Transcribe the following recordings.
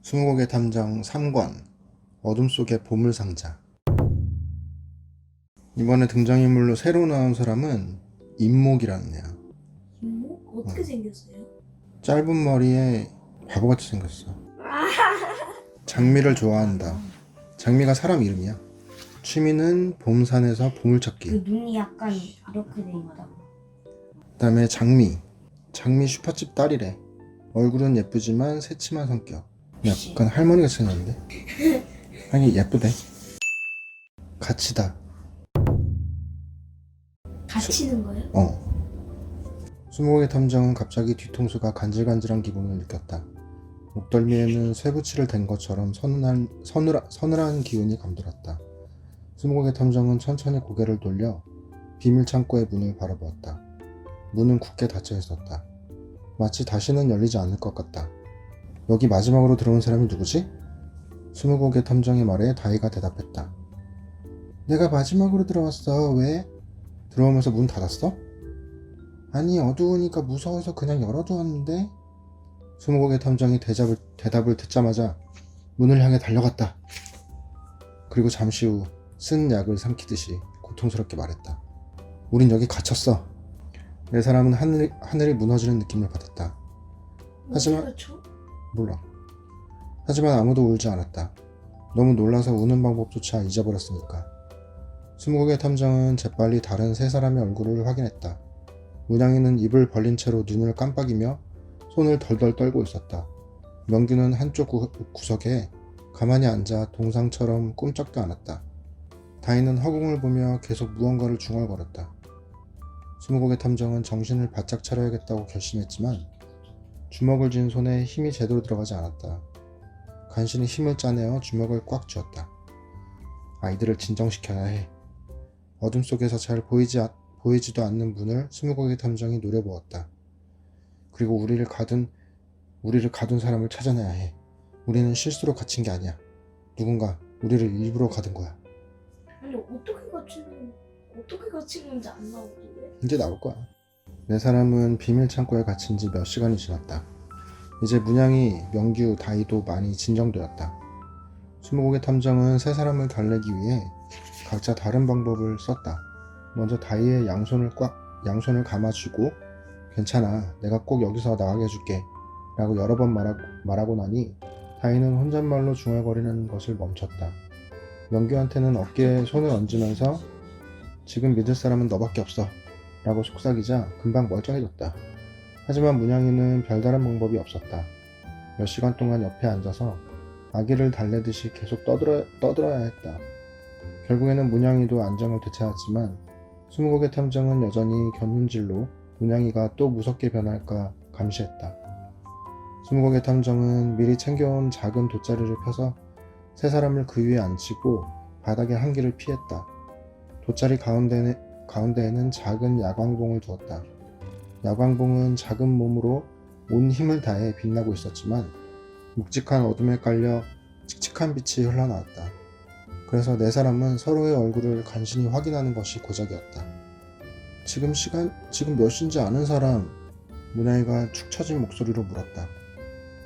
스무고개 탐정 3권 어둠 속의 보물상자. 이번에 등장인물로 새로 나온 사람은 임목이라는 애야. 임목? 어떻게 생겼어요? 짧은 머리에 바보같이 생겼어. 장미를 좋아한다. 장미가 사람 이름이야. 취미는 봄산에서 그 보물찾기. 눈이 약간 이렇게 돼 있다. 그 다음에 장미 슈퍼집 딸이래. 얼굴은 예쁘지만 새침한 성격. 약간 할머니같이 생겼는데? 아니 예쁘대. 가치다. 갇히는 거예요? 스무고개 탐정은 갑자기 뒤통수가 간질간질한 기분을 느꼈다. 목덜미에는 쇠붙이를 댄 것처럼 서늘한 기운이 감돌았다. 스무고개 탐정은 천천히 고개를 돌려 비밀 창고의 문을 바라보았다. 문은 굳게 닫혀 있었다. 마치 다시는 열리지 않을 것 같다. 여기 마지막으로 들어온 사람이 누구지? 스무고개 탐정의 말에 다이가 대답했다. 내가 마지막으로 들어왔어. 왜? 들어오면서 문 닫았어? 아니, 어두우니까 무서워서 그냥 열어두었는데. 스무고개 탐정이 대답을 듣자마자 문을 향해 달려갔다. 그리고 잠시 후 쓴 약을 삼키듯이 고통스럽게 말했다. 우린 여기 갇혔어. 내 사람은 하늘이 무너지는 느낌을 받았다. 하지만 그렇죠? 몰라. 하지만 아무도 울지 않았다. 너무 놀라서 우는 방법조차 잊어버렸으니까. 스무고개 탐정은 재빨리 다른 세 사람의 얼굴을 확인했다. 문양이는 입을 벌린 채로 눈을 깜빡이며 손을 덜덜 떨고 있었다. 명규는 한쪽 구석에 가만히 앉아 동상처럼 꼼짝도 않았다. 다이는 허공을 보며 계속 무언가를 중얼거렸다. 스무고개 탐정은 정신을 바짝 차려야겠다고 결심했지만 주먹을 쥔 손에 힘이 제대로 들어가지 않았다. 간신히 힘을 짜내어 주먹을 꽉 쥐었다. 아이들을 진정시켜야 해. 어둠 속에서 잘 보이지도 않는 문을 스무고개 탐정이 노려보았다. 그리고 우리를 가둔 사람을 찾아내야 해. 우리는 실수로 갇힌 게 아니야. 누군가 우리를 일부러 가둔 거야. 아니 어떻게 갇힌 건지 안 나오는데? 이제 나올 거야. 네 사람은 비밀 창고에 갇힌 지 몇 시간이 지났다. 이제 문양이, 명규, 다이도 많이 진정되었다. 스무고개 탐정은 세 사람을 달래기 위해 각자 다른 방법을 썼다. 먼저 다이의 양손을 감아주고 괜찮아, 내가 꼭 여기서 나가게 해줄게 라고 여러 번 말하고 나니 다이는 혼잣말로 중얼거리는 것을 멈췄다. 명규한테는 어깨에 손을 얹으면서 지금 믿을 사람은 너밖에 없어 라고 속삭이자 금방 멀쩡해졌다. 하지만 문양이는 별다른 방법이 없었다. 몇 시간 동안 옆에 앉아서 아기를 달래듯이 계속 떠들어야 했다. 결국에는 문양이도 안정을 되찾았지만 스무고개 탐정은 여전히 곁눈질로 문양이가 또 무섭게 변할까 감시했다. 스무고개 탐정은 미리 챙겨온 작은 돗자리를 펴서 세 사람을 그 위에 앉히고 바닥에 한 길을 피했다. 돗자리 가운데에는 작은 야광봉을 두었다. 야광봉은 작은 몸으로 온 힘을 다해 빛나고 있었지만 묵직한 어둠에 깔려 칙칙한 빛이 흘러나왔다. 그래서 네 사람은 서로의 얼굴을 간신히 확인하는 것이 고작이었다. 지금 몇 시인지 아는 사람? 문양이가 축 처진 목소리로 물었다.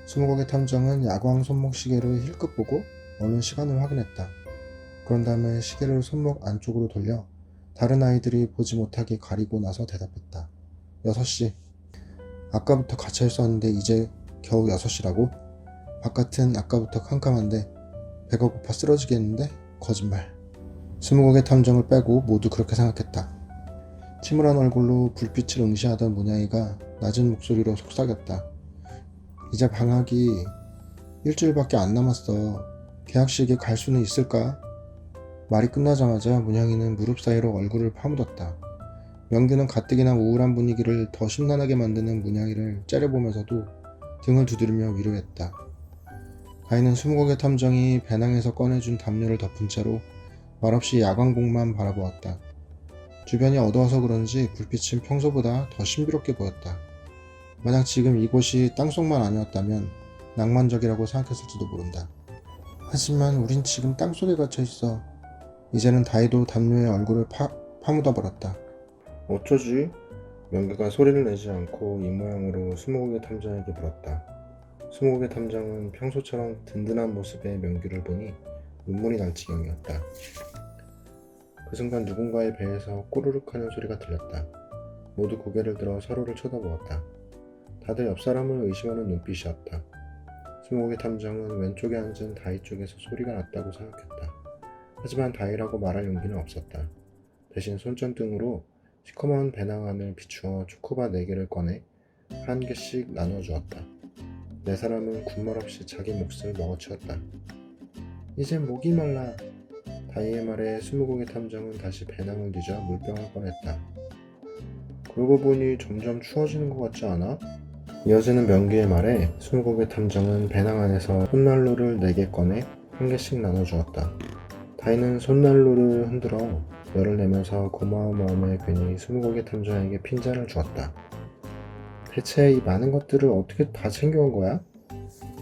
스무고개 탐정은 야광 손목 시계를 힐끗 보고 얼른 시간을 확인했다. 그런 다음에 시계를 손목 안쪽으로 돌려 다른 아이들이 보지 못하게 가리고 나서 대답했다. 6시. 아까부터 갇혀 있었는데 이제 겨우 6시라고? 바깥은 아까부터 캄캄한데 배가 고파 쓰러지겠는데? 거짓말. 스무고개 탐정을 빼고 모두 그렇게 생각했다. 침울한 얼굴로 불빛을 응시하던 문양이가 낮은 목소리로 속삭였다. 이제 방학이 일주일밖에 안 남았어. 개학식에 갈 수는 있을까? 말이 끝나자마자 문양이는 무릎 사이로 얼굴을 파묻었다. 명규는 가뜩이나 우울한 분위기를 더 심란하게 만드는 문양이를 째려보면서도 등을 두드리며 위로했다. 다이는 스무고개 탐정이 배낭에서 꺼내준 담요를 덮은 채로 말없이 야광봉만 바라보았다. 주변이 어두워서 그런지 불빛은 평소보다 더 신비롭게 보였다. 만약 지금 이곳이 땅속만 아니었다면 낭만적이라고 생각했을지도 모른다. 하지만 우린 지금 땅속에 갇혀 있어. 이제는 다이도 담요에 얼굴을 파묻어버렸다. 어쩌지? 명규가 소리를 내지 않고 이 모양으로 스무고개 탐정에게 물었다. 스무고개 탐정은 평소처럼 든든한 모습의 명규를 보니 눈물이 날 지경이었다. 그 순간 누군가의 배에서 꼬르륵 하는 소리가 들렸다. 모두 고개를 들어 서로를 쳐다보았다. 다들 옆 사람을 의심하는 눈빛이었다. 스무고개 탐정은 왼쪽에 앉은 다이 쪽에서 소리가 났다고 생각했다. 하지만 다이라고 말할 용기는 없었다. 대신 손전등으로 시커먼 배낭 안을 비추어 초코바 4개를 꺼내 한 개씩 나눠주었다. 4사람은 군말 없이 자기 몫을 먹어치웠다. 이젠 목이 말라. 다이의 말에 스무고개 탐정은 다시 배낭을 뒤져 물병을 꺼냈다. 그러고 보니 점점 추워지는 것 같지 않아? 이어지는 명규의 말에 스무고개 탐정은 배낭 안에서 손난로를 4개 꺼내 한 개씩 나눠주었다. 다이는 손난로를 흔들어 열을 내면서 고마운 마음에 괜히 스무고개 탐정에게 핀잔을 주었다. 대체 이 많은 것들을 어떻게 다 챙겨온 거야?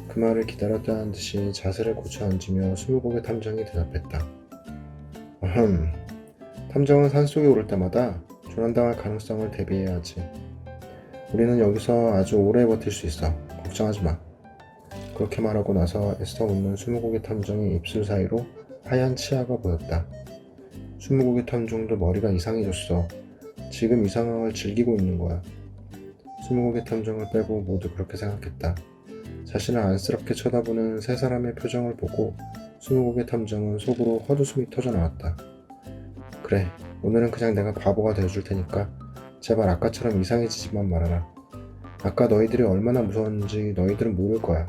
그 말을 기다렸다는 듯이 자세를 고쳐 앉으며 스무고개 탐정이 대답했다. 어흠, 탐정은 산속에 오를 때마다 조난당할 가능성을 대비해야 하지. 우리는 여기서 아주 오래 버틸 수 있어. 걱정하지 마. 그렇게 말하고 나서 애써 웃는 스무고개 탐정의 입술 사이로 하얀 치아가 보였다. 스무고개 탐정도 머리가 이상해졌어. 지금 이 상황을 즐기고 있는 거야. 스무고개 탐정을 빼고 모두 그렇게 생각했다. 자신을 안쓰럽게 쳐다보는 3사람의 표정을 보고 스무고개 탐정은 속으로 헛웃음이 터져나왔다. 그래, 오늘은 그냥 내가 바보가 되어줄 테니까 제발 아까처럼 이상해지지만 말아라. 아까 너희들이 얼마나 무서웠는지 너희들은 모를 거야.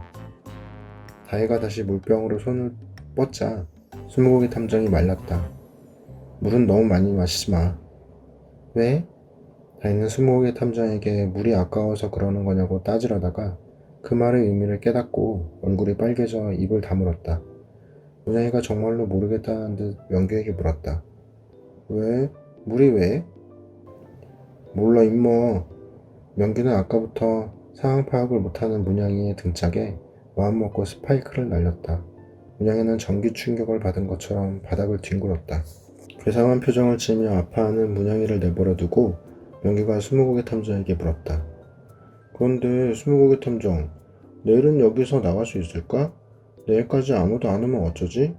다이가 다시 물병으로 손을 뻗자 스무고개 탐정이 말렸다. 물은 너무 많이 마시지 마. 왜? 다이는 스무고개 탐정에게 물이 아까워서 그러는 거냐고 따지려다가 그 말의 의미를 깨닫고 얼굴이 빨개져 입을 다물었다. 문양이가 정말로 모르겠다는 듯 명규에게 물었다. 왜? 물이 왜? 몰라 임모. 명규는 아까부터 상황 파악을 못하는 문양이의 등짝에 마음먹고 스파이크를 날렸다. 문양이는 전기 충격을 받은 것처럼 바닥을 뒹굴었다. 괴상한 표정을 지으며 아파하는 문양이를 내버려 두고 명규가 스무고개 탐정에게 물었다. 그런데 스무고개 탐정, 내일은 여기서 나갈 수 있을까? 내일까지 아무도 안 오면 어쩌지?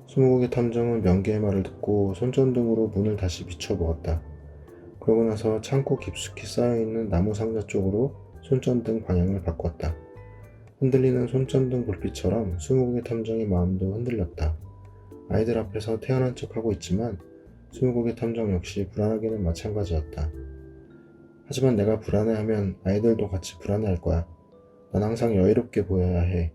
스무고개 탐정은 명규의 말을 듣고 손전등으로 문을 다시 비춰보았다. 그러고 나서 창고 깊숙이 쌓여있는 나무 상자 쪽으로 손전등 방향을 바꿨다. 흔들리는 손전등 불빛처럼 스무고개 탐정의 마음도 흔들렸다. 아이들 앞에서 태어난 척하고 있지만 스무고개 탐정 역시 불안하기는 마찬가지였다. 하지만 내가 불안해하면 아이들도 같이 불안해할 거야. 난 항상 여유롭게 보여야 해.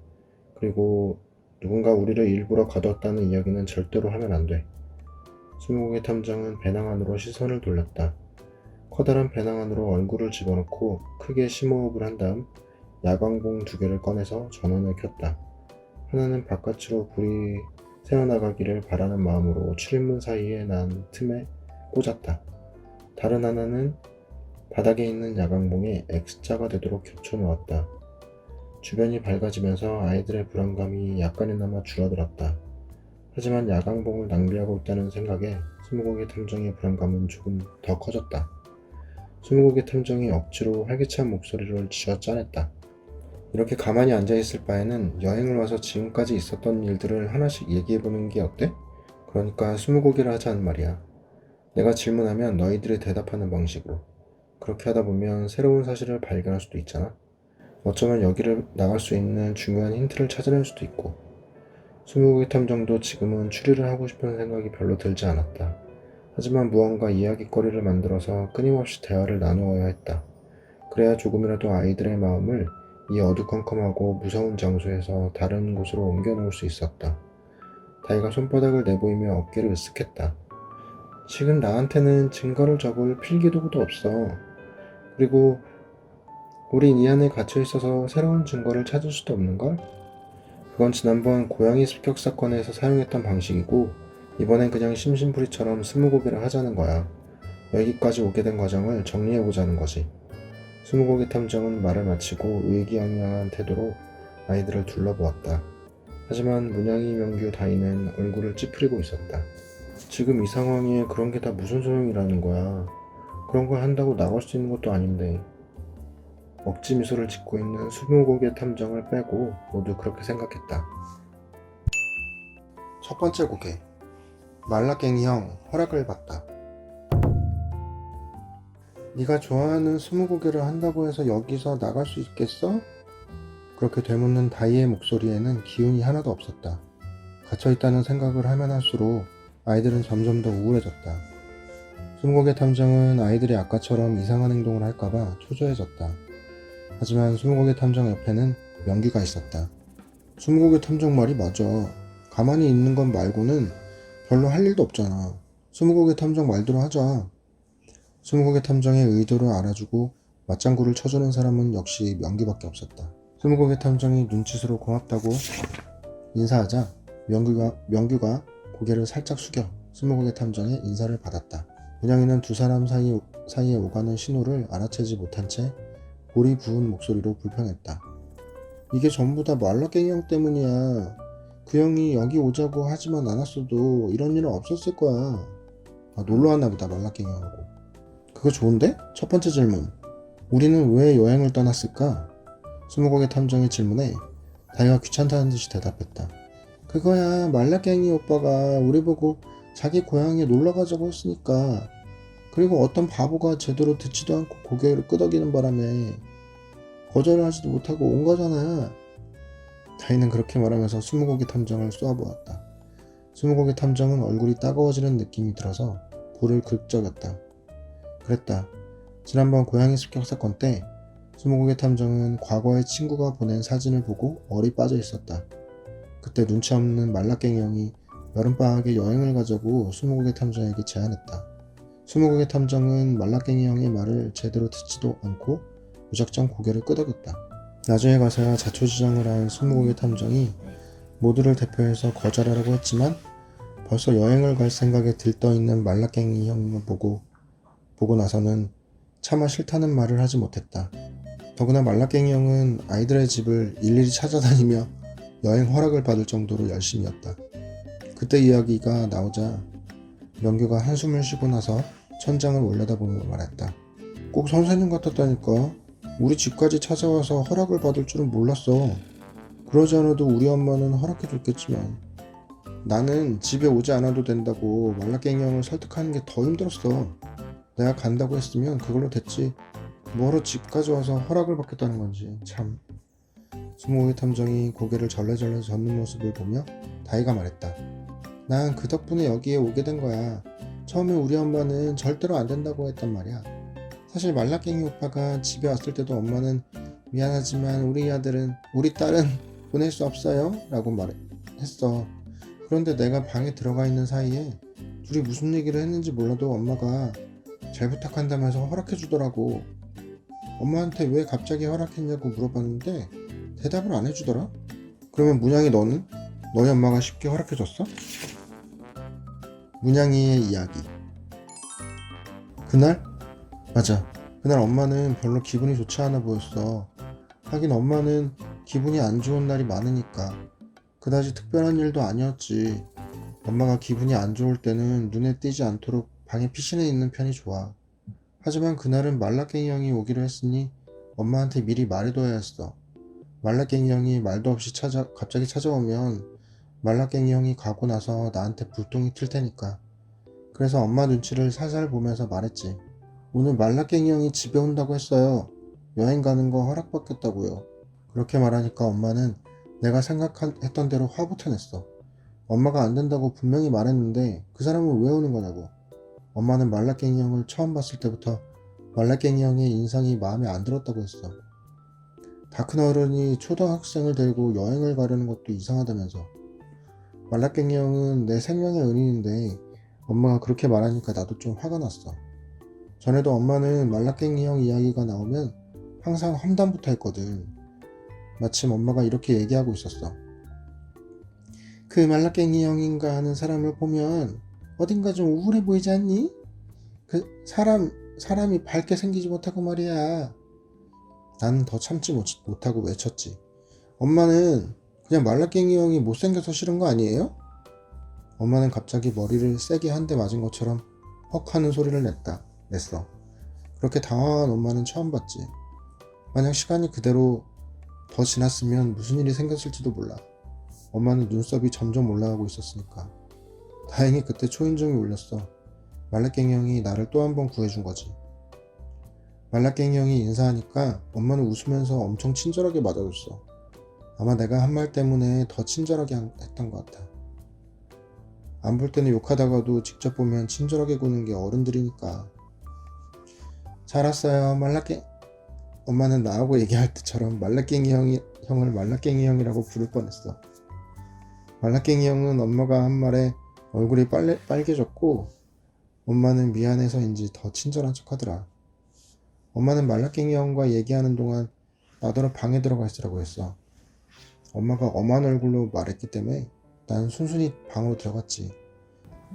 그리고 누군가 우리를 일부러 가뒀다는 이야기는 절대로 하면 안 돼. 스무고개 탐정은 배낭 안으로 시선을 돌렸다. 커다란 배낭 안으로 얼굴을 집어넣고 크게 심호흡을 한 다음 야광봉 2개를 꺼내서 전원을 켰다. 하나는 바깥으로 불이 새어나가기를 바라는 마음으로 출입문 사이에 난 틈에 꽂았다. 다른 하나는 바닥에 있는 야광봉에 X자가 되도록 겹쳐놓았다. 주변이 밝아지면서 아이들의 불안감이 약간이나마 줄어들었다. 하지만 야광봉을 낭비하고 있다는 생각에 스무고개 탐정의 불안감은 조금 더 커졌다. 스무고개 탐정이 억지로 활기찬 목소리를 쥐어 짜냈다. 이렇게 가만히 앉아있을 바에는 여행을 와서 지금까지 있었던 일들을 하나씩 얘기해보는 게 어때? 그러니까 스무고개를 하자는 말이야. 내가 질문하면 너희들이 대답하는 방식으로. 그렇게 하다 보면 새로운 사실을 발견할 수도 있잖아. 어쩌면 여기를 나갈 수 있는 중요한 힌트를 찾아낼 수도 있고. 스무고개 탐정도 지금은 추리를 하고 싶은 생각이 별로 들지 않았다. 하지만 무언가 이야깃거리를 만들어서 끊임없이 대화를 나누어야 했다. 그래야 조금이라도 아이들의 마음을 이 어두컴컴하고 무서운 장소에서 다른 곳으로 옮겨놓을 수 있었다. 다이가 손바닥을 내보이며 어깨를 으쓱했다. 지금 나한테는 증거를 적을 필기도구도 없어. 그리고 우린 이 안에 갇혀있어서 새로운 증거를 찾을 수도 없는걸? 그건 지난번 고양이 습격 사건에서 사용했던 방식이고 이번엔 그냥 심심풀이처럼 스무고개를 하자는 거야. 여기까지 오게 된 과정을 정리해보자는 거지. 스무고개 탐정은 말을 마치고 의기양양한 태도로 아이들을 둘러보았다. 하지만 문양이, 명규, 다이는 얼굴을 찌푸리고 있었다. 지금 이 상황에 그런 게 다 무슨 소용이라는 거야. 그런 걸 한다고 나갈 수 있는 것도 아닌데. 억지 미소를 짓고 있는 스무고개 탐정을 빼고 모두 그렇게 생각했다. 첫 번째 고개. 말라깽이 형 허락을 받다. 네가 좋아하는 스무고개를 한다고 해서 여기서 나갈 수 있겠어? 그렇게 되묻는 다이의 목소리에는 기운이 하나도 없었다. 갇혀있다는 생각을 하면 할수록 아이들은 점점 더 우울해졌다. 스무고개 탐정은 아이들이 아까처럼 이상한 행동을 할까봐 초조해졌다. 하지만 스무고개 탐정 옆에는 명규가 있었다. 스무고개 탐정 말이 맞아. 가만히 있는 것 말고는 별로 할 일도 없잖아. 스무고개 탐정 말대로 하자. 스무고개 탐정의 의도를 알아주고 맞장구를 쳐주는 사람은 역시 명규밖에 없었다. 스무고개 탐정이 눈짓으로 고맙다고 인사하자 명규가 고개를 살짝 숙여 스무고개 탐정의 인사를 받았다. 문양이는 두 사람 사이에 오가는 신호를 알아채지 못한 채 볼이 부은 목소리로 불평했다. 이게 전부 다 말라깽이 형 때문이야. 그 형이 여기 오자고 하지만 않았어도 이런 일은 없었을 거야. 놀러 왔나 보다 말라깽이 형하고. 그거 좋은데? 첫 번째 질문. 우리는 왜 여행을 떠났을까? 스무고개 탐정의 질문에 다이가 귀찮다는 듯이 대답했다. 그거야 말라깽이 오빠가 우리 보고 자기 고향에 놀러 가자고 했으니까. 그리고 어떤 바보가 제대로 듣지도 않고 고개를 끄덕이는 바람에 거절을 하지도 못하고 온 거잖아. 다이는 그렇게 말하면서 스무고개 탐정을 쏘아보았다. 스무고개 탐정은 얼굴이 따가워지는 느낌이 들어서 볼을 긁적였다. 그랬다. 지난번 고양이 습격 사건 때 스무고개 탐정은 과거에 친구가 보낸 사진을 보고 얼이 빠져 있었다. 그때 눈치 없는 말라깽이 형이 여름방학에 여행을 가자고 스무고개 탐정에게 제안했다. 스무고개 탐정은 말라깽이 형의 말을 제대로 듣지도 않고 무작정 고개를 끄덕였다. 나중에 가서야 자초지종을 한 스무고개 탐정이 모두를 대표해서 거절하라고 했지만 벌써 여행을 갈 생각에 들떠있는 말라깽이 형을 보고 나서는 차마 싫다는 말을 하지 못했다. 더구나 말라깽이 형은 아이들의 집을 일일이 찾아다니며 여행 허락을 받을 정도로 열심이었다. 그때 이야기가 나오자 명규가 한숨을 쉬고 나서 천장을 올려다보며 말했다. 꼭 선생님 같았다니까. 우리 집까지 찾아와서 허락을 받을 줄은 몰랐어. 그러지 않아도 우리 엄마는 허락해줬겠지만 나는 집에 오지 않아도 된다고 말라깽이 형을 설득하는 게 더 힘들었어. 내가 간다고 했으면 그걸로 됐지. 뭐하러 집까지 와서 허락을 받겠다는 건지 참. 스무고개 탐정이 고개를 절레절레 젓는 모습을 보며 다이가 말했다. 난 그 덕분에 여기에 오게 된 거야. 처음에 우리 엄마는 절대로 안 된다고 했단 말이야. 사실 말라깽이 오빠가 집에 왔을 때도 엄마는 미안하지만 우리 딸은 보낼 수 없어요 라고 말했어. 그런데 내가 방에 들어가 있는 사이에 둘이 무슨 얘기를 했는지 몰라도 엄마가 잘 부탁한다면서 허락해 주더라고. 엄마한테 왜 갑자기 허락했냐고 물어봤는데 대답을 안 해주더라. 그러면 문양이 너는? 너희 엄마가 쉽게 허락해 줬어? 문양이의 이야기. 그날? 맞아. 그날 엄마는 별로 기분이 좋지 않아 보였어. 하긴 엄마는 기분이 안 좋은 날이 많으니까. 그다지 특별한 일도 아니었지. 엄마가 기분이 안 좋을 때는 눈에 띄지 않도록 방에 피신해 있는 편이 좋아. 하지만 그날은 말라깽이 형이 오기로 했으니 엄마한테 미리 말해둬야 했어. 말라깽이 형이 말도 없이 갑자기 찾아오면 말라깽이 형이 가고 나서 나한테 불똥이 튈 테니까. 그래서 엄마 눈치를 살살 보면서 말했지. 오늘 말라깽이 형이 집에 온다고 했어요. 여행 가는 거 허락받겠다고요. 그렇게 말하니까 엄마는 내가 생각했던 대로 화부터 냈어. 엄마가 안 된다고 분명히 말했는데 그 사람은 왜 오는 거냐고. 엄마는 말라깽이 형을 처음 봤을 때부터 말라깽이 형의 인상이 마음에 안 들었다고 했어. 다 큰 어른이 초등학생을 데리고 여행을 가려는 것도 이상하다면서. 말라깽이 형은 내 생명의 은인인데 엄마가 그렇게 말하니까 나도 좀 화가 났어. 전에도 엄마는 말라깽이 형 이야기가 나오면 항상 험담부터 했거든. 마침 엄마가 이렇게 얘기하고 있었어. 그 말라깽이 형인가 하는 사람을 보면 어딘가 좀 우울해 보이지 않니? 그 사람이 밝게 생기지 못하고 말이야. 나는 더 참지 못하고 외쳤지. 엄마는 그냥 말라깽이 형이 못생겨서 싫은 거 아니에요? 엄마는 갑자기 머리를 세게 한 대 맞은 것처럼 헉 하는 소리를 냈어. 그렇게 당황한 엄마는 처음 봤지. 만약 시간이 그대로 더 지났으면 무슨 일이 생겼을지도 몰라. 엄마는 눈썹이 점점 올라가고 있었으니까. 다행히 그때 초인종이 울렸어. 말라깽이 형이 나를 또 한 번 구해준 거지. 말라깽이 형이 인사하니까 엄마는 웃으면서 엄청 친절하게 맞아줬어. 아마 내가 한 말 때문에 더 친절하게 했던 것 같아. 안 볼 때는 욕하다가도 직접 보면 친절하게 구는 게 어른들이니까. 잘 왔어요, 말라깽. 엄마는 나하고 얘기할 때처럼 형을 말라깽이 형이라고 부를 뻔했어. 말라깽이 형은 엄마가 한 말에 얼굴이 빨개졌고 엄마는 미안해서인지 더 친절한 척 하더라. 엄마는 말라깽이 형과 얘기하는 동안 나더러 방에 들어가 있으라고 했어. 엄마가 엄한 얼굴로 말했기 때문에 난 순순히 방으로 들어갔지.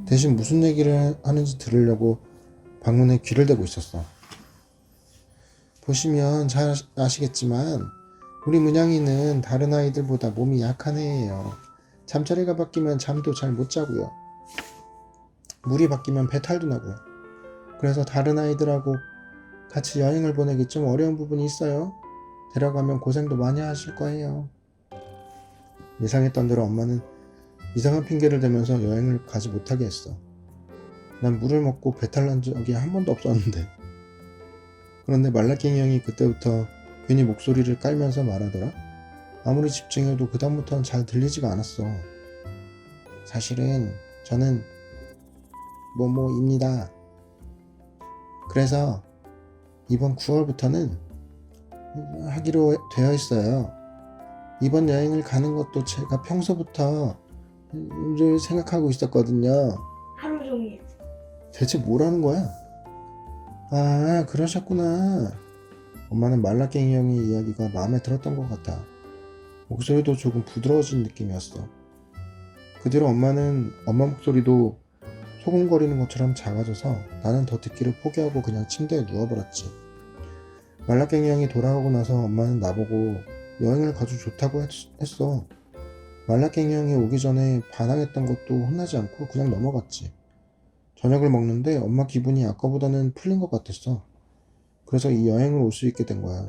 대신 무슨 얘기를 하는지 들으려고 방문에 귀를 대고 있었어. 보시면 잘 아시겠지만 우리 문양이는 다른 아이들보다 몸이 약한 애예요. 잠자리가 바뀌면 잠도 잘 못 자고요. 물이 바뀌면 배탈도 나고요. 그래서 다른 아이들하고 같이 여행을 보내기 좀 어려운 부분이 있어요. 데려가면 고생도 많이 하실 거예요. 예상했던 대로 엄마는 이상한 핑계를 대면서 여행을 가지 못하게 했어. 난 물을 먹고 배탈 난 적이 한 번도 없었는데. 그런데 말라깽이 형이 그때부터 괜히 목소리를 깔면서 말하더라. 아무리 집중해도 그다음부터는 잘 들리지가 않았어. 사실은 저는 뭐뭐입니다. 그래서 이번 9월부터는 하기로 되어 있어요. 이번 여행을 가는 것도 제가 평소부터 늘 생각하고 있었거든요. 하루 종일. 대체 뭐라는 거야? 아, 그러셨구나. 엄마는 말라깽이 형의 이야기가 마음에 들었던 것 같아. 목소리도 조금 부드러워진 느낌이었어. 그 뒤로 엄마 목소리도 소곤거리는 것처럼 작아져서 나는 더 듣기를 포기하고 그냥 침대에 누워버렸지. 말라깽이 형이 돌아오고 나서 엄마는 나보고 여행을 가도 좋다고 했어. 말라깽이 형이 오기 전에 반항했던 것도 혼나지 않고 그냥 넘어갔지. 저녁을 먹는데 엄마 기분이 아까보다는 풀린 것 같았어. 그래서 이 여행을 올 수 있게 된 거야.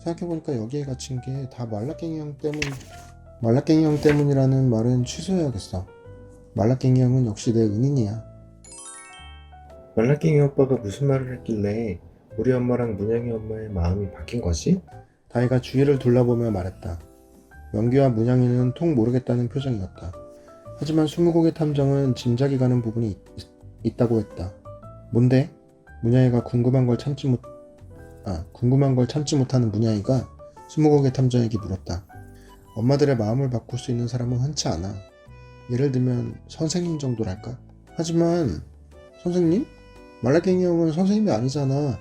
생각해보니까 여기에 갇힌 게 다 말라깽이 형 때문이라는 말은 취소해야겠어. 말라깽이 형은 역시 내 은인이야. 말라깽이 오빠가 무슨 말을 했길래 우리 엄마랑 문양이 엄마의 마음이 바뀐 거지? 다이가 주위를 둘러보며 말했다. 명규와 문양이는 통 모르겠다는 표정이었다. 하지만 스무고개 탐정은 짐작이 가는 부분이 있다고 했다. 뭔데? 문양이가 궁금한 걸 참지 못하는 문양이가 스무고개 탐정에게 물었다. 엄마들의 마음을 바꿀 수 있는 사람은 흔치 않아. 예를 들면 선생님 정도랄까? 하지만 선생님? 말라깽이 형은 선생님이 아니잖아.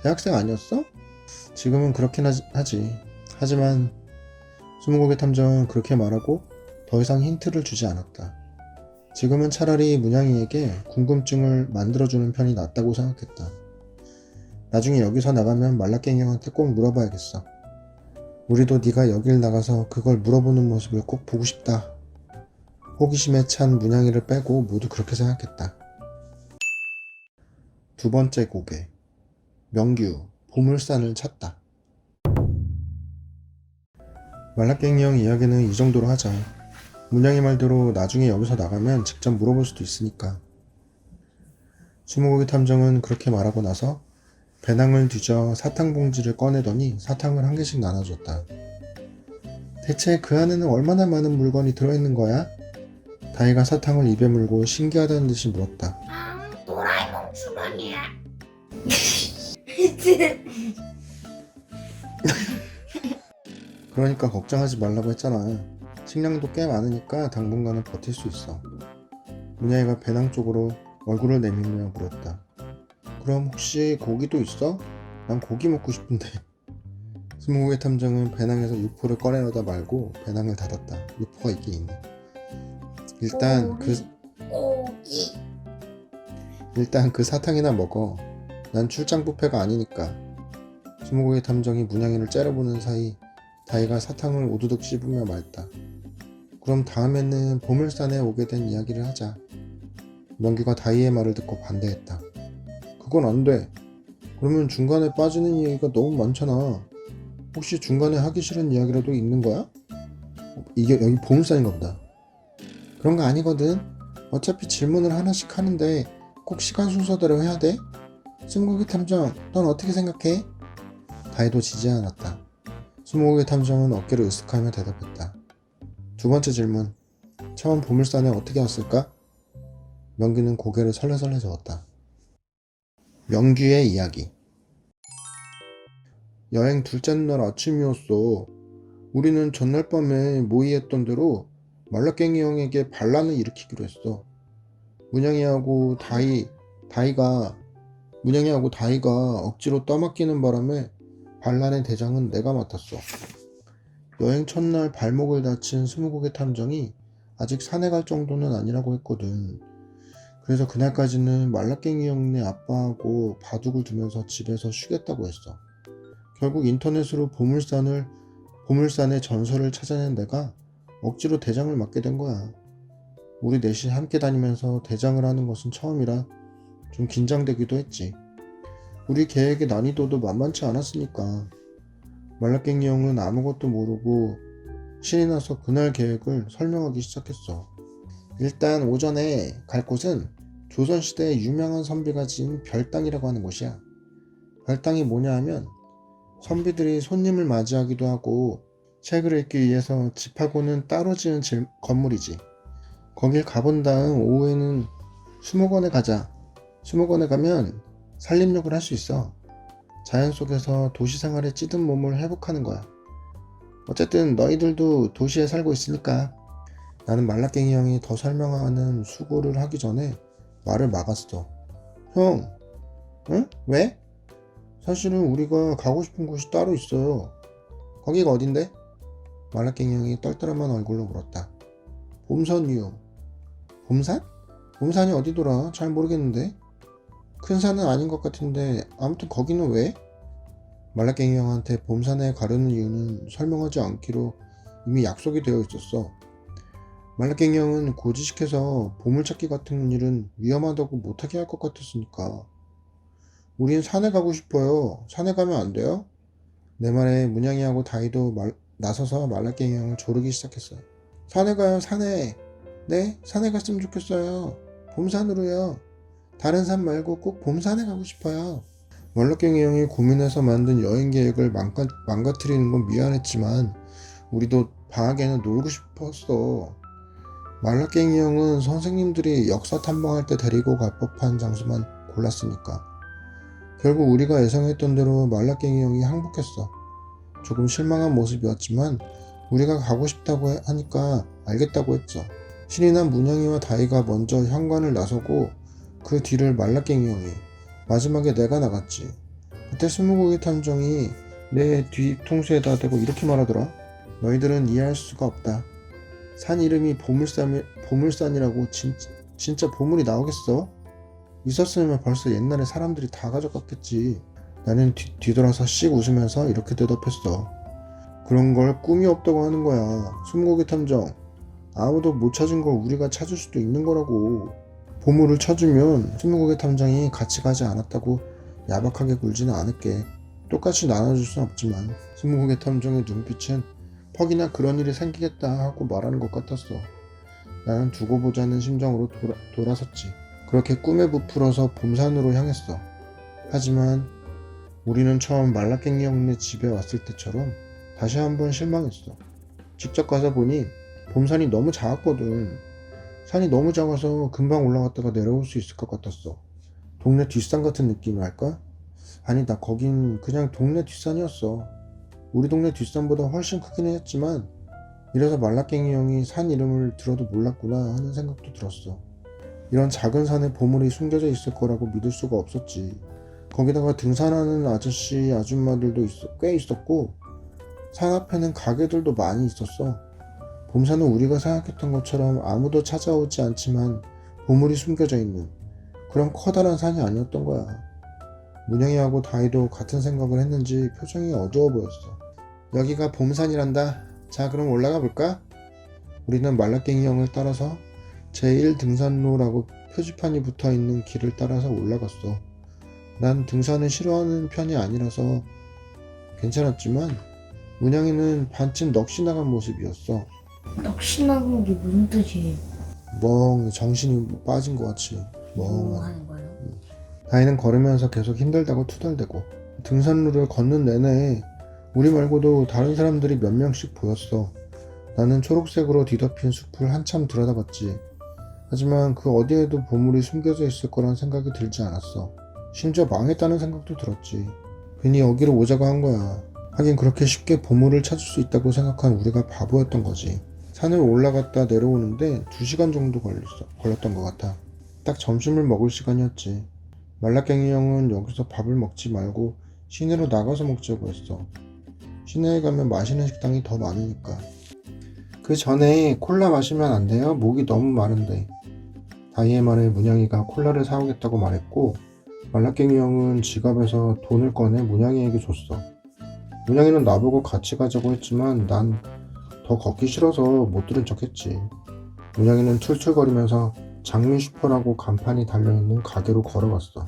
대학생 아니었어? 지금은 그렇긴 하지. 하지만 스무고개 탐정은 그렇게 말하고 더 이상 힌트를 주지 않았다. 지금은 차라리 문양이에게 궁금증을 만들어주는 편이 낫다고 생각했다. 나중에 여기서 나가면 말라깽이 형한테 꼭 물어봐야겠어. 우리도 네가 여길 나가서 그걸 물어보는 모습을 꼭 보고 싶다. 호기심에 찬 문양이를 빼고 모두 그렇게 생각했다. 두 번째 고개. 명규, 보물산을 찾다. 말라깽이 형 이야기는 이 정도로 하자. 문양이 말대로 나중에 여기서 나가면 직접 물어볼 수도 있으니까. 스무고개 탐정은 그렇게 말하고 나서 배낭을 뒤져 사탕 봉지를 꺼내더니 사탕을 한 개씩 나눠줬다. 대체 그 안에는 얼마나 많은 물건이 들어있는 거야? 다이가 사탕을 입에 물고 신기하다는 듯이 물었다. 도라에몽 주머니야. 그러니까 걱정하지 말라고 했잖아. 식량도 꽤 많으니까 당분간은 버틸 수 있어. 문양이가 배낭 쪽으로 얼굴을 내밀며 물었다. 그럼 혹시 고기도 있어? 난 고기 먹고 싶은데. 스무고개 탐정은 배낭에서 육포를 꺼내려다 말고 배낭을 닫았다. 육포가 있긴 있네. 일단 그 사탕이나 먹어. 난 출장 뷔페가 아니니까. 스무고개 탐정이 문양이를 째려보는 사이 다이가 사탕을 오두둑 씹으며 말했다. 그럼 다음에는 보물산에 오게 된 이야기를 하자. 명규가 다이의 말을 듣고 반대했다. 그건 안 돼. 그러면 중간에 빠지는 이야기가 너무 많잖아. 혹시 중간에 하기 싫은 이야기라도 있는 거야? 이게 여기 보물산인가 보다. 그런 거 아니거든. 어차피 질문을 하나씩 하는데 꼭 시간 순서대로 해야 돼? 스무고개 탐정, 넌 어떻게 생각해? 다이도 지지 않았다. 스무고개 탐정은 어깨를 으쓱하며 대답했다. 두 번째 질문. 처음 보물산에 어떻게 왔을까? 명규는 고개를 설레설레 저었다. 명규의 이야기. 여행 둘째 날 아침이었어. 우리는 전날 밤에 모의했던 대로 말라깽이 형에게 반란을 일으키기로 했어. 문양이하고 다이가 억지로 떠맡기는 바람에 반란의 대장은 내가 맡았어. 여행 첫날 발목을 다친 스무고개 탐정이 아직 산에 갈 정도는 아니라고 했거든. 그래서 그날까지는 말라깽이 형네 아빠하고 바둑을 두면서 집에서 쉬겠다고 했어. 결국 인터넷으로 보물산의 전설을 찾아낸 내가 억지로 대장을 맡게 된 거야. 우리 넷이 함께 다니면서 대장을 하는 것은 처음이라 좀 긴장되기도 했지. 우리 계획의 난이도도 만만치 않았으니까. 말라깽이 형은 아무것도 모르고 신이 나서 그날 계획을 설명하기 시작했어. 일단 오전에 갈 곳은 조선시대의 유명한 선비가 지은 별당이라고 하는 곳이야. 별당이 뭐냐 하면 선비들이 손님을 맞이하기도 하고 책을 읽기 위해서 집하고는 따로 지은 건물이지. 거길 가본 다음 오후에는 수목원에 가자. 수목원에 가면 산림욕을 할 수 있어. 자연 속에서 도시 생활에 찌든 몸을 회복하는 거야. 어쨌든 너희들도 도시에 살고 있으니까. 나는 말라깽이 형이 더 설명하는 수고를 하기 전에 말을 막았어. 형, 응? 왜? 사실은 우리가 가고 싶은 곳이 따로 있어요. 거기가 어딘데? 말라깽이 형이 떨떠름한 얼굴로 물었다. 봄산이요. 봄산? 봄산이 어디더라? 잘 모르겠는데. 큰 산은 아닌 것 같은데 아무튼 거기는 왜? 말라깽이 형한테 봄산에 가려는 이유는 설명하지 않기로 이미 약속이 되어 있었어. 말라깽이 형은 고지식해서 보물찾기 같은 일은 위험하다고 못하게 할 것 같았으니까. 우린 산에 가고 싶어요. 산에 가면 안 돼요? 내 말에 문양이하고 다이도 나서서 말라깽이 형을 조르기 시작했어요. 산에 가요, 산에. 네, 산에 갔으면 좋겠어요. 봄산으로요. 다른 산 말고 꼭 봄산에 가고 싶어요. 말라깽이 형이 고민해서 만든 여행 계획을 망가뜨리는 건 미안했지만 우리도 방학에는 놀고 싶었어. 말라깽이 형은 선생님들이 역사 탐방할 때 데리고 갈 법한 장소만 골랐으니까. 결국 우리가 예상했던 대로 말라깽이 형이 항복했어. 조금 실망한 모습이었지만 우리가 가고 싶다고 하니까 알겠다고 했죠. 신이 난 문양이와 다이가 먼저 현관을 나서고 그 뒤를 말라깽이 형이, 마지막에 내가 나갔지. 그때 스무고개 탐정이 내 뒤통수에다 대고 이렇게 말하더라. 너희들은 이해할 수가 없다. 산 이름이 보물산이라고 진짜 보물이 나오겠어? 있었으면 벌써 옛날에 사람들이 다 가져갔겠지. 나는 뒤돌아서 씩 웃으면서 이렇게 대답했어. 그런 걸 꿈이 없다고 하는 거야. 스무고개 탐정. 아무도 못 찾은 걸 우리가 찾을 수도 있는 거라고. 보물을 찾으면 스무고개 탐정이 같이 가지 않았다고 야박하게 굴지는 않을게. 똑같이 나눠줄 순 없지만. 스무고개 탐정의 눈빛은 퍽이나 그런 일이 생기겠다 하고 말하는 것 같았어. 나는 두고 보자는 심정으로 돌아섰지. 그렇게 꿈에 부풀어서 봄산으로 향했어. 하지만 우리는 처음 말라깽이 형네 집에 왔을 때처럼 다시 한번 실망했어. 직접 가서 보니 봄산이 너무 작았거든. 산이 너무 작아서 금방 올라갔다가 내려올 수 있을 것 같았어. 동네 뒷산 같은 느낌이랄까? 아니다, 거긴 그냥 동네 뒷산이었어. 우리 동네 뒷산보다 훨씬 크긴 했지만 이래서 말라깽이 형이 산 이름을 들어도 몰랐구나 하는 생각도 들었어. 이런 작은 산에 보물이 숨겨져 있을 거라고 믿을 수가 없었지. 거기다가 등산하는 아저씨 아줌마들도 꽤 있었고 산 앞에는 가게들도 많이 있었어. 봄산은 우리가 생각했던 것처럼 아무도 찾아오지 않지만 보물이 숨겨져 있는 그런 커다란 산이 아니었던 거야. 문영이하고 다이도 같은 생각을 했는지 표정이 어두워 보였어. 여기가 봄산이란다. 자, 그럼 올라가 볼까? 우리는 말라깽이 형을 따라서 제1등산로라고 표지판이 붙어 있는 길을 따라서 올라갔어. 난 등산을 싫어하는 편이 아니라서 괜찮았지만 문양이는 반쯤 넋이 나간 모습이었어. 넋이나는 게 무슨 뜻이에요? 정신이 빠진 것 같이 뭐 멍한. 하는 거예요? 다이는 걸으면서 계속 힘들다고 투덜대고 등산로를 걷는 내내 우리 말고도 다른 사람들이 몇 명씩 보였어. 나는 초록색으로 뒤덮인 숲을 한참 들여다봤지. 하지만 그 어디에도 보물이 숨겨져 있을 거란 생각이 들지 않았어. 심지어 망했다는 생각도 들었지. 괜히 여기로 오자고 한 거야. 하긴 그렇게 쉽게 보물을 찾을 수 있다고 생각한 우리가 바보였던 거지. 산을 올라갔다 내려오는데 2시간 정도 걸렸던 것 같아. 딱 점심을 먹을 시간이었지. 말라깽이 형은 여기서 밥을 먹지 말고 시내로 나가서 먹자고 했어. 시내에 가면 맛있는 식당이 더 많으니까. 그 전에 콜라 마시면 안 돼요? 목이 너무 마른데. 다이의 말에 문양이가 콜라를 사오겠다고 말했고 말라깽이 형은 지갑에서 돈을 꺼내 문양이에게 줬어. 문양이는 나보고 같이 가자고 했지만 난 더 걷기 싫어서 못 들은 척 했지. 문양이는 툴툴거리면서 장미 슈퍼라고 간판이 달려있는 가게로 걸어갔어.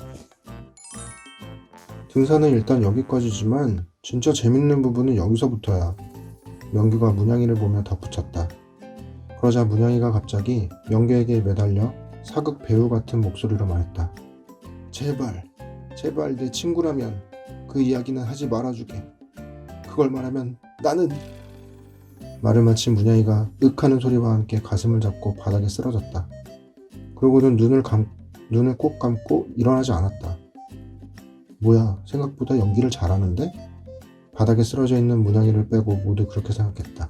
등산은 일단 여기까지지만 진짜 재밌는 부분은 여기서부터야. 명규가 문양이를 보며 덧붙였다. 그러자 문양이가 갑자기 명규에게 매달려 사극 배우 같은 목소리로 말했다. 제발 내 친구라면 그 이야기는 하지 말아주게. 그걸 말하면 나는... 말을 마친 문양이가 윽 하는 소리와 함께 가슴을 잡고 바닥에 쓰러졌다. 그러고는 눈을 꼭 감고 일어나지 않았다. 뭐야, 생각보다 연기를 잘하는데? 바닥에 쓰러져 있는 문양이를 빼고 모두 그렇게 생각했다.